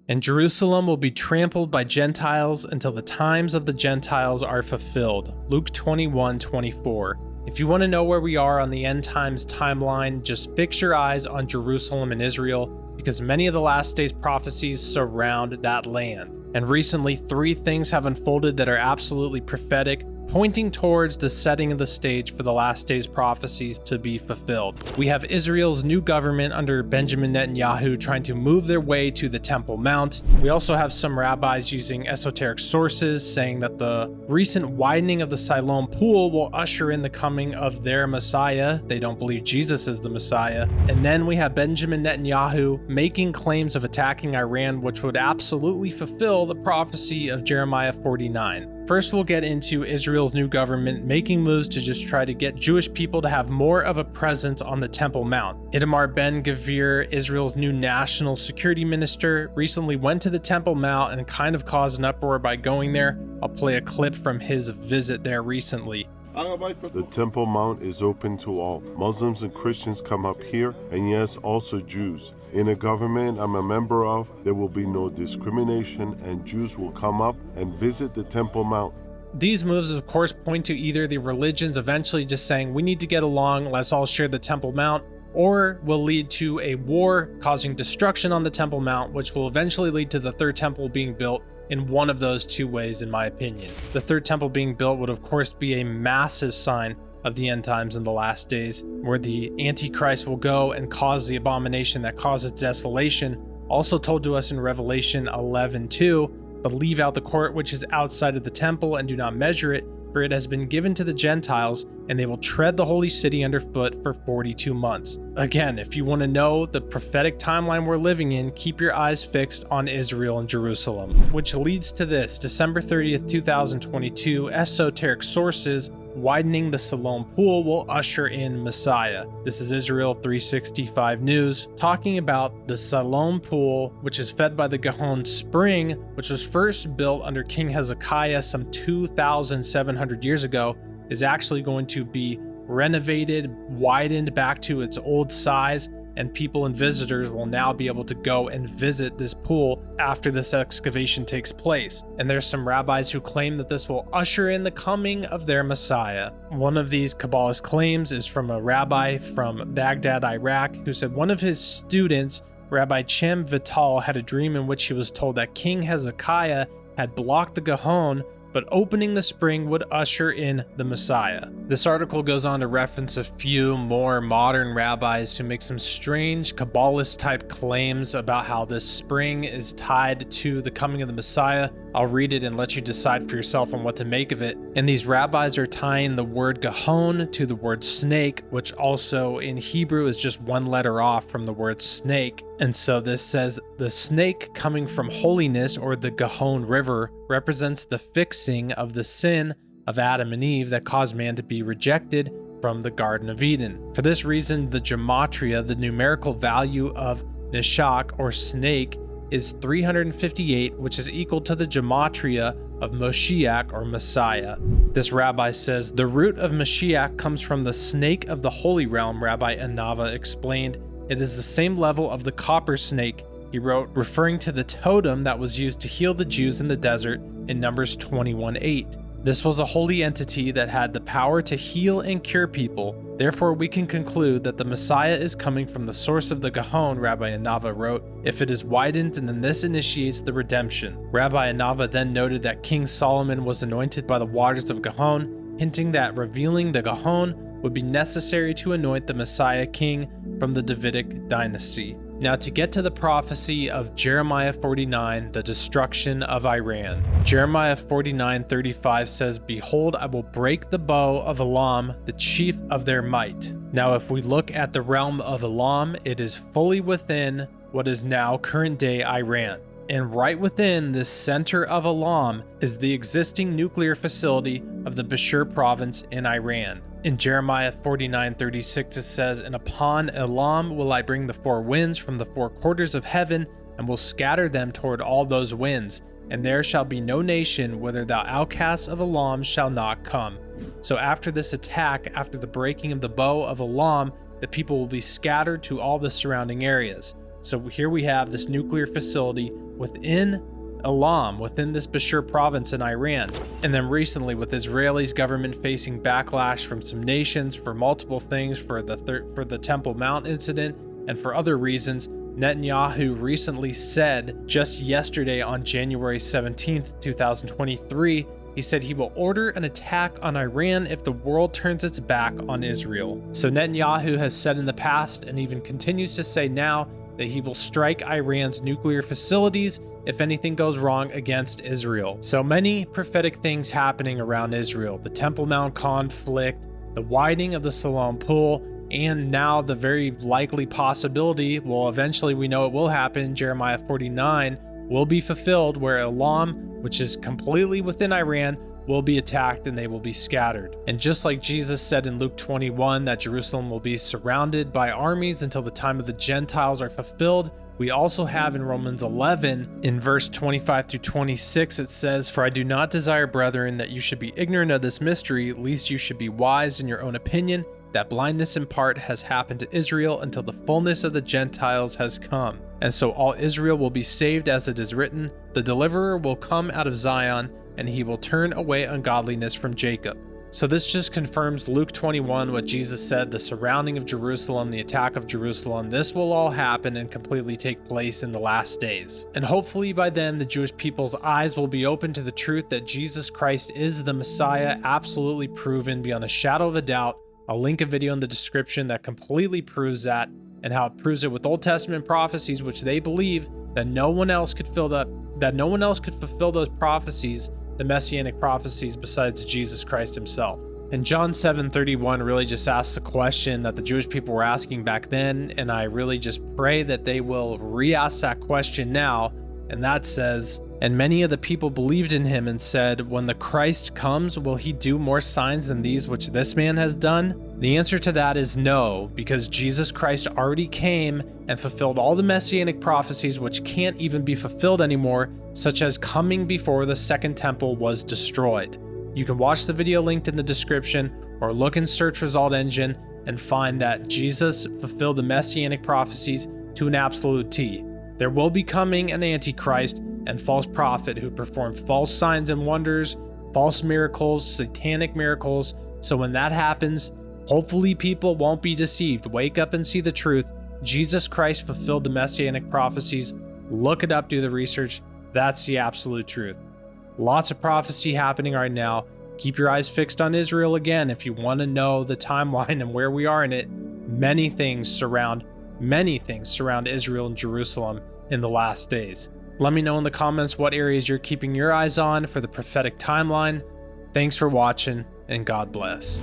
And Jerusalem will be trampled by Gentiles until the times of the Gentiles are fulfilled. Luke 21:24. If you want to know where we are on the end times timeline, just fix your eyes on Jerusalem and Israel, because many of the last days prophecies surround that land. And recently, 3 things have unfolded that are absolutely prophetic, pointing towards the setting of the stage for the last days prophecies to be fulfilled. We have Israel's new government under Benjamin Netanyahu trying to move their way to the Temple Mount. We also have some rabbis using esoteric sources saying that the recent widening of the Siloam pool will usher in the coming of their Messiah. They don't believe Jesus is the Messiah. And then we have Benjamin Netanyahu making claims of attacking Iran, which would absolutely fulfill the prophecy of Jeremiah 49. First, we'll get into Israel's new government making moves to just try to get Jewish people to have more of a presence on the Temple Mount. Itamar Ben-Gvir, Israel's new national security minister, recently went to the Temple Mount and kind of caused an uproar by going there. I'll play a clip from his visit there recently. The Temple Mount is open to all. Muslims and Christians come up here, and yes, also Jews. In a government I'm a member of, there will be no discrimination, and Jews will come up and visit the Temple Mount. These moves, of course, point to either the religions eventually just saying, we need to get along, let's all share the Temple Mount, or will lead to a war causing destruction on the Temple Mount, which will eventually lead to the third temple being built in one of those 2 ways, in my opinion. The third temple being built would, of course, be a massive sign of the end times in the last days, where the Antichrist will go and cause the abomination that causes desolation, also told to us in Revelation 11:2, but leave out the court which is outside of the temple and do not measure it, for it has been given to the Gentiles, and they will tread the holy city underfoot for 42 months. Again, if you want to know the prophetic timeline we're living in, keep your eyes fixed on Israel and Jerusalem. Which leads to this, December 30th, 2022, esoteric sources, widening the Siloam pool will usher in Messiah. This is Israel 365 News, talking about the Siloam pool, which is fed by the Gihon spring, which was first built under King Hezekiah some 2,700 years ago, is actually going to be renovated, widened back to its old size, and people and visitors will now be able to go and visit this pool after this excavation takes place. And there's some rabbis who claim that this will usher in the coming of their Messiah. One of these Kabbalist claims is from a rabbi from Baghdad, Iraq, who said one of his students, Rabbi Chem Vital, had a dream in which he was told that King Hezekiah had blocked the Gihon, but opening the spring would usher in the Messiah. This article goes on to reference a few more modern rabbis who make some strange Kabbalist type claims about how this spring is tied to the coming of the Messiah. I'll read it and let you decide for yourself on what to make of it. And these rabbis are tying the word Gihon to the word snake, which also in Hebrew is just 1 letter off from the word snake. And so this says the snake coming from holiness, or the Gihon River, represents the fixing of the sin of Adam and Eve that caused man to be rejected from the Garden of Eden. For this reason, the gematria, the numerical value of Nishak, or snake, is 358, which is equal to the gematria of Moshiach, or Messiah. This rabbi says the root of Mashiach comes from the snake of the holy realm. Rabbi Anava explained, it is the same level of the copper snake, he wrote, referring to the totem that was used to heal the Jews in the desert in Numbers 21:8. This was a holy entity that had the power to heal and cure people. Therefore, we can conclude that the Messiah is coming from the source of the Gihon, Rabbi Anava wrote, if it is widened, and then this initiates the redemption. Rabbi Anava then noted that King Solomon was anointed by the waters of Gihon, hinting that revealing the Gihon would be necessary to anoint the Messiah king from the Davidic dynasty. Now, to get to the prophecy of Jeremiah 49, the destruction of Iran. Jeremiah 49:35 says, behold, I will break the bow of Elam, the chief of their might. Now, if we look at the realm of Elam, it is fully within what is now current day Iran. And right within this center of Elam is the existing nuclear facility of the Bashir province in Iran. In Jeremiah 49:36 it says, and upon Elam will I bring the 4 winds from the 4 quarters of heaven, and will scatter them toward all those winds, and there shall be no nation whither thou outcasts of Elam shall not come. So after this attack, after the breaking of the bow of Elam, the people will be scattered to all the surrounding areas. So here we have this nuclear facility within Elam, within this Bashir province in Iran. And then recently with Israeli's government facing backlash from some nations for multiple things, for the Temple Mount incident and for other reasons, Netanyahu recently said just yesterday on January 17th, 2023, he said he will order an attack on Iran if the world turns its back on Israel. So Netanyahu has said in the past and even continues to say now that he will strike Iran's nuclear facilities if anything goes wrong against Israel. So many prophetic things happening around Israel. The Temple Mount conflict, the widening of the Siloam pool, and now the very likely possibility, well, eventually we know it will happen, Jeremiah 49 will be fulfilled, where Elam, which is completely within Iran, will be attacked and they will be scattered. And just like Jesus said in Luke 21 that Jerusalem will be surrounded by armies until the time of the Gentiles are fulfilled, we also have in Romans 11, in verse 25 through 26, it says, "For I do not desire, brethren, that you should be ignorant of this mystery, lest you should be wise in your own opinion, that blindness in part has happened to Israel until the fullness of the Gentiles has come. And so all Israel will be saved, as it is written, the deliverer will come out of Zion, and he will turn away ungodliness from Jacob." So this just confirms Luke 21, what Jesus said, the surrounding of Jerusalem, the attack of Jerusalem. This will all happen and completely take place in the last days. And hopefully by then, the Jewish people's eyes will be open to the truth that Jesus Christ is the Messiah, absolutely proven beyond a shadow of a doubt. I'll link a video in the description that completely proves that, and how it proves it with Old Testament prophecies, which they believe that no one else could fulfill those prophecies, the messianic prophecies, besides Jesus Christ himself. And John 7:31 really just asks the question that the Jewish people were asking back then, and I really just pray that they will re-ask that question now, and that says, "And many of the people believed in him and said, when the Christ comes, will he do more signs than these which this man has done?" The answer to that is no, because Jesus Christ already came and fulfilled all the messianic prophecies which can't even be fulfilled anymore, such as coming before the second temple was destroyed. You can watch the video linked in the description or look in search result engine and find that Jesus fulfilled the messianic prophecies to an absolute T. There will be coming an antichrist and false prophet who perform false signs and wonders, false miracles, satanic miracles. So when that happens, hopefully people won't be deceived. Wake up and see the truth. Jesus Christ fulfilled the messianic prophecies. Look it up, do the research. That's the absolute truth. Lots of prophecy happening right now. Keep your eyes fixed on Israel again if you want to know the timeline and where we are in it. Many things surround Israel and Jerusalem in the last days. Let me know in the comments what areas you're keeping your eyes on for the prophetic timeline. Thanks for watching, and God bless.